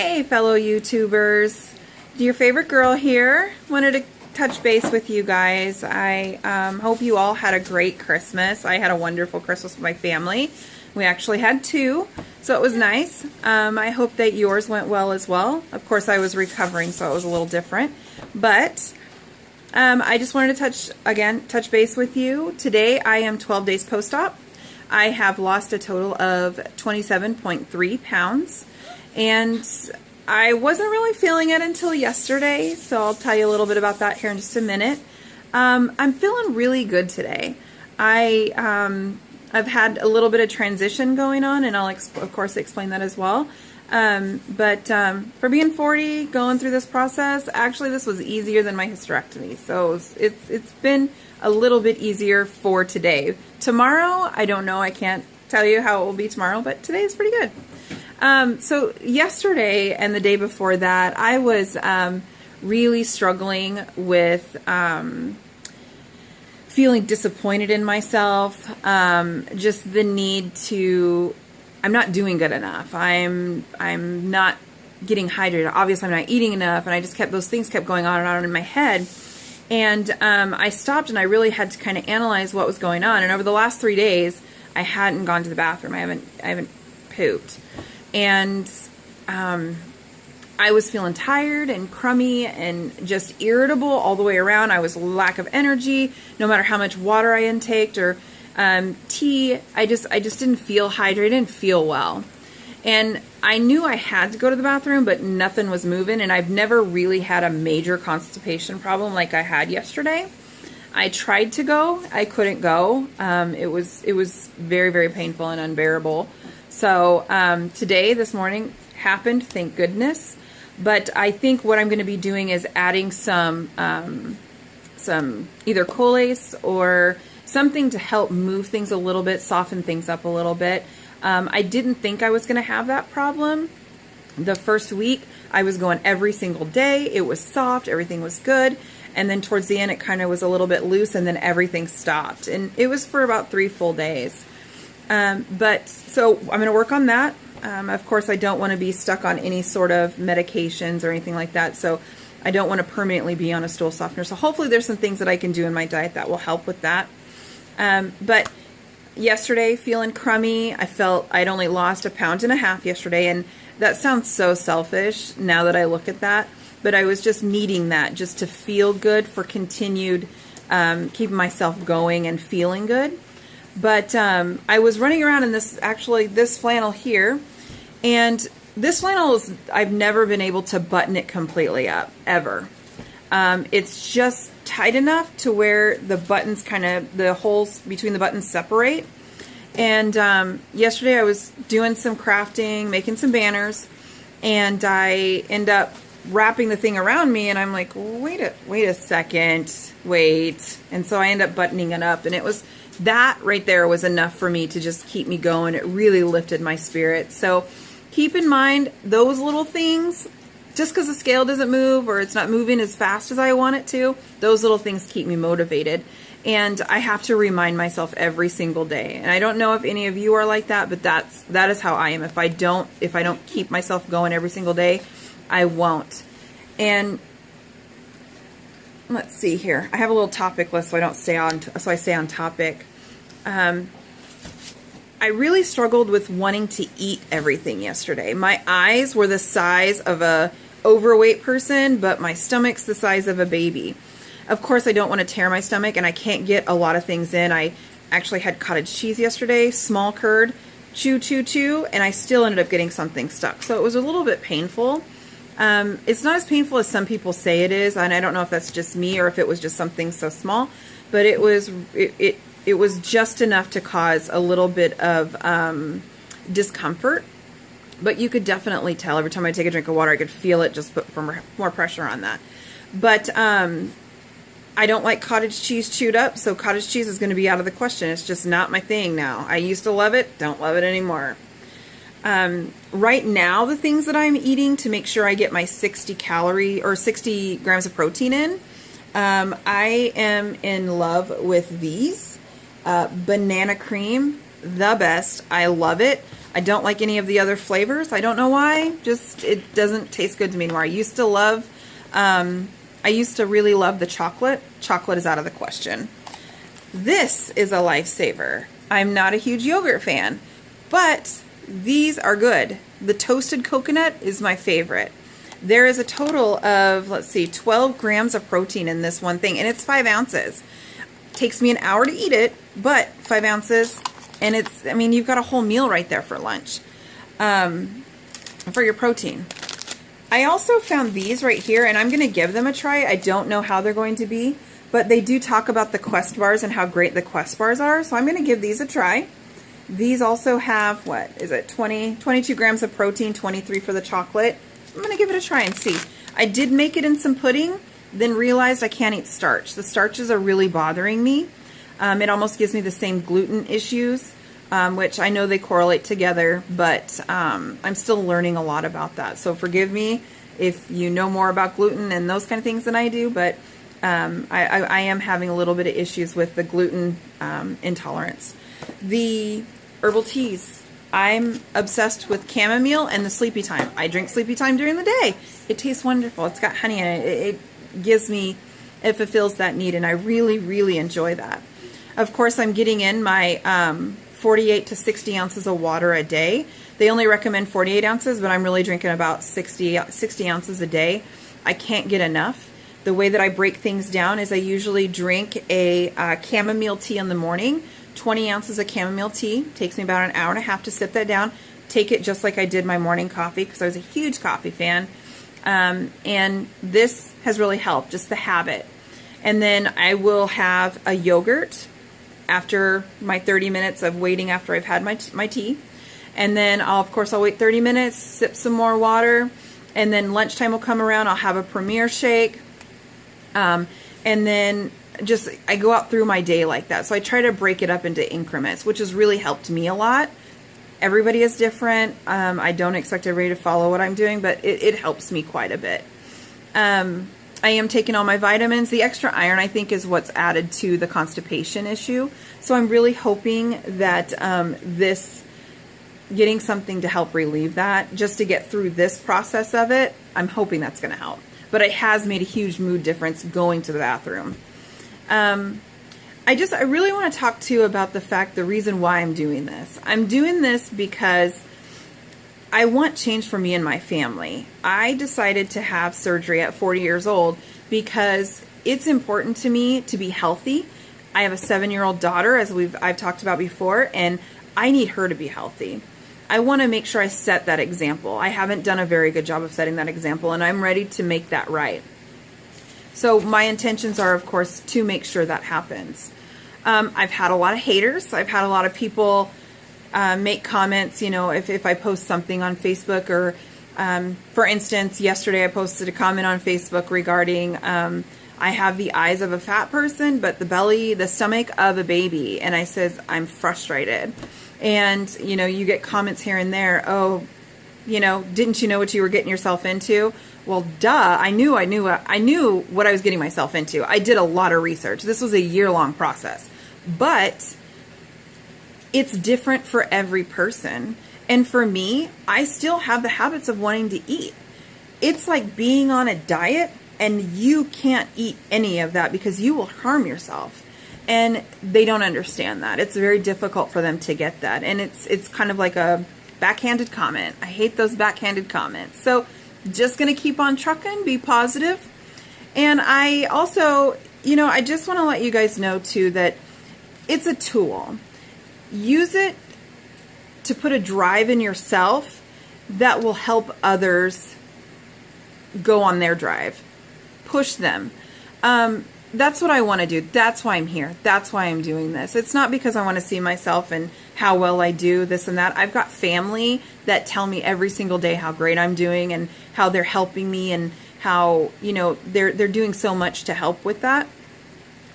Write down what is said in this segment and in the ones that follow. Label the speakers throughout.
Speaker 1: Hey fellow YouTubers, your favorite girl here. Wanted to touch base with you guys. I hope you all had a great Christmas. I had a wonderful Christmas with my family. We actually had two, so it was nice. I hope that yours went well as well. Of course, I was recovering, so it was a little different. But I just wanted to touch base with you. Today I am 12 days post-op. I have lost a total of 27.3 pounds. And I wasn't really feeling it until yesterday, so I'll tell you a little bit about that here in just a minute. I'm feeling really good today. I've had a little bit of transition going on, and I'll of course explain that as well. For being 40, going through this process, actually this was easier than my hysterectomy, so it's been a little bit easier for today. Tomorrow, I don't know, I can't tell you how it will be tomorrow, but today is pretty good. So yesterday and the day before that, I was really struggling with feeling disappointed in myself, just the need to, I'm not doing good enough. I'm not getting hydrated. Obviously, I'm not eating enough, and those things kept going on and on in my head. And I stopped and I really had to kind of analyze what was going on. And over the last 3 days, I hadn't gone to the bathroom. I haven't pooped. And I was feeling tired and crummy and just irritable all the way around. I was lack of energy, no matter how much water I intaked or tea. I just didn't feel hydrated, didn't feel well. And I knew I had to go to the bathroom, but nothing was moving. And I've never really had a major constipation problem like I had yesterday. I tried to go, I couldn't go. It was very, very painful and unbearable. So this morning happened, thank goodness. But I think what I'm going to be doing is adding some either Colace or something to help move things a little bit, soften things up a little bit. I didn't think I was going to have that problem. The first week, I was going every single day. It was soft, everything was good. And then towards the end, it kind of was a little bit loose, and then everything stopped. And it was for about 3 full days. So I'm going to work on that. Of course, I don't want to be stuck on any sort of medications or anything like that. So I don't want to permanently be on a stool softener. So hopefully there's some things that I can do in my diet that will help with that. But yesterday, feeling crummy, I felt I'd only lost 1.5 pounds yesterday. And that sounds so selfish now that I look at that. But I was just needing that just to feel good for continued keeping myself going and feeling good. But I was running around in this flannel here, and this flannel I've never been able to button it completely up, ever. It's just tight enough to where the buttons the holes between the buttons separate. And yesterday I was doing some crafting, making some banners, and I end up wrapping the thing around me, and I'm like, wait a second, wait. And so I end up buttoning it up, and that right there was enough for me to just keep me going. It really lifted my spirit. So keep in mind those little things. Just because the scale doesn't move or it's not moving as fast as I want it to, those little things keep me motivated. And I have to remind myself every single day. And I don't know if any of you are like that, but that is how I am. If I don't keep myself going every single day, I won't. And let's see here. I have a little topic list so I stay on topic. I really struggled with wanting to eat everything yesterday. My eyes were the size of a overweight person, but my stomach's the size of a baby. Of course, I don't want to tear my stomach, and I can't get a lot of things in. I actually had cottage cheese yesterday, small curd, chew, and I still ended up getting something stuck. So it was a little bit painful. It's not as painful as some people say it is, and I don't know if that's just me or if it was just something so small, but it was just enough to cause a little bit of discomfort. But you could definitely tell every time I take a drink of water, I could feel it just put more pressure on that. But I don't like cottage cheese chewed up, so cottage cheese is going to be out of the question. It's just not my thing now. I used to love it, don't love it anymore. Right now, the things that I'm eating to make sure I get my 60 grams of protein in, I am in love with these. Banana cream, the best. I love it. I don't like any of the other flavors. I don't know why. Just, it doesn't taste good to me anymore. I used to really love the chocolate. Chocolate is out of the question. This is a lifesaver. I'm not a huge yogurt fan, but these are good. The toasted coconut is my favorite. There is a total of, let's see, 12 grams of protein in this one thing, and it's 5 ounces. Takes me an hour to eat it, but 5 ounces, and it's, I mean, you've got a whole meal right there for lunch, for your protein. I also found these right here, and I'm going to give them a try. I don't know how they're going to be, but they do talk about the Quest bars and how great the Quest bars are, so I'm going to give these a try. These also have, what is it, 22 grams of protein, 23 for the chocolate. I'm going to give it a try and see. I did make it in some pudding, then realized I can't eat starch. The starches are really bothering me. It almost gives me the same gluten issues, which I know they correlate together, but I'm still learning a lot about that. So forgive me if you know more about gluten and those kind of things than I do, but I am having a little bit of issues with the gluten intolerance. The herbal teas. I'm obsessed with chamomile and the sleepy time. I drink sleepy time during the day. It tastes wonderful. It's got honey in it. It gives me, it fulfills that need, and I really, really enjoy that. Of course, I'm getting in my 48 to 60 ounces of water a day. They only recommend 48 ounces, but I'm really drinking about 60 ounces a day. I can't get enough. The way that I break things down is I usually drink a chamomile tea in the morning. 20 ounces of chamomile tea. Takes me about an hour and a half to sip that down. Take it just like I did my morning coffee because I was a huge coffee fan. And this has really helped, just the habit. And then I will have a yogurt after my 30 minutes of waiting after I've had my tea. And then of course I'll wait 30 minutes, sip some more water, and then lunchtime will come around. I'll have a Premier shake. And then just, I go out through my day like that. So I try to break it up into increments, which has really helped me a lot. Everybody is different. I don't expect everybody to follow what I'm doing, but it helps me quite a bit. I am taking all my vitamins. The extra iron, I think, is what's added to the constipation issue. So I'm really hoping that getting something to help relieve that, just to get through this process of it, I'm hoping that's going to help. But it has made a huge mood difference going to the bathroom. I really want to talk to you about the reason why I'm doing this. I'm doing this because I want change for me and my family. I decided to have surgery at 40 years old because it's important to me to be healthy. I have a 7-year-old daughter, as I've talked about before, and I need her to be healthy. I want to make sure I set that example. I haven't done a very good job of setting that example, and I'm ready to make that right. So my intentions are, of course, to make sure that happens. I've had a lot of haters. I've had a lot of people make comments, you know, if I post something on Facebook, or for instance, yesterday I posted a comment on Facebook regarding I have the eyes of a fat person, but the stomach of a baby. And I says, I'm frustrated. And, you know, you get comments here and there. Oh, you know, didn't you know what you were getting yourself into? Well, duh, I knew what I was getting myself into. I did a lot of research. This was a year-long process. But it's different for every person. And for me, I still have the habits of wanting to eat. It's like being on a diet and you can't eat any of that because you will harm yourself. And they don't understand that. It's very difficult for them to get that. And it's kind of like a backhanded comment. I hate those backhanded comments. So just going to keep on trucking, be positive. And I also, you know, I just want to let you guys know too that it's a tool. Use it to put a drive in yourself that will help others go on their drive. Push them. That's what I want to do. That's why I'm here. That's why I'm doing this. It's not because I want to see myself and how well I do this and that. I've got family that tell me every single day how great I'm doing and how they're helping me and how, you know, they're doing so much to help with that.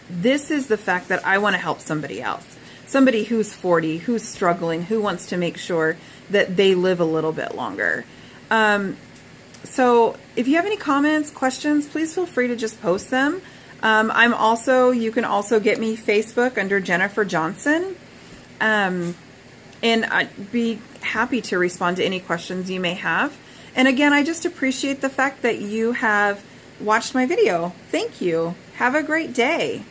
Speaker 1: This is the fact that I want to help somebody else. Somebody who's 40, who's struggling, who wants to make sure that they live a little bit longer. So if you have any comments, questions, please feel free to just post them. You can also get me Facebook under Jennifer Johnson. And I'd be happy to respond to any questions you may have. And again, I just appreciate the fact that you have watched my video. Thank you. Have a great day.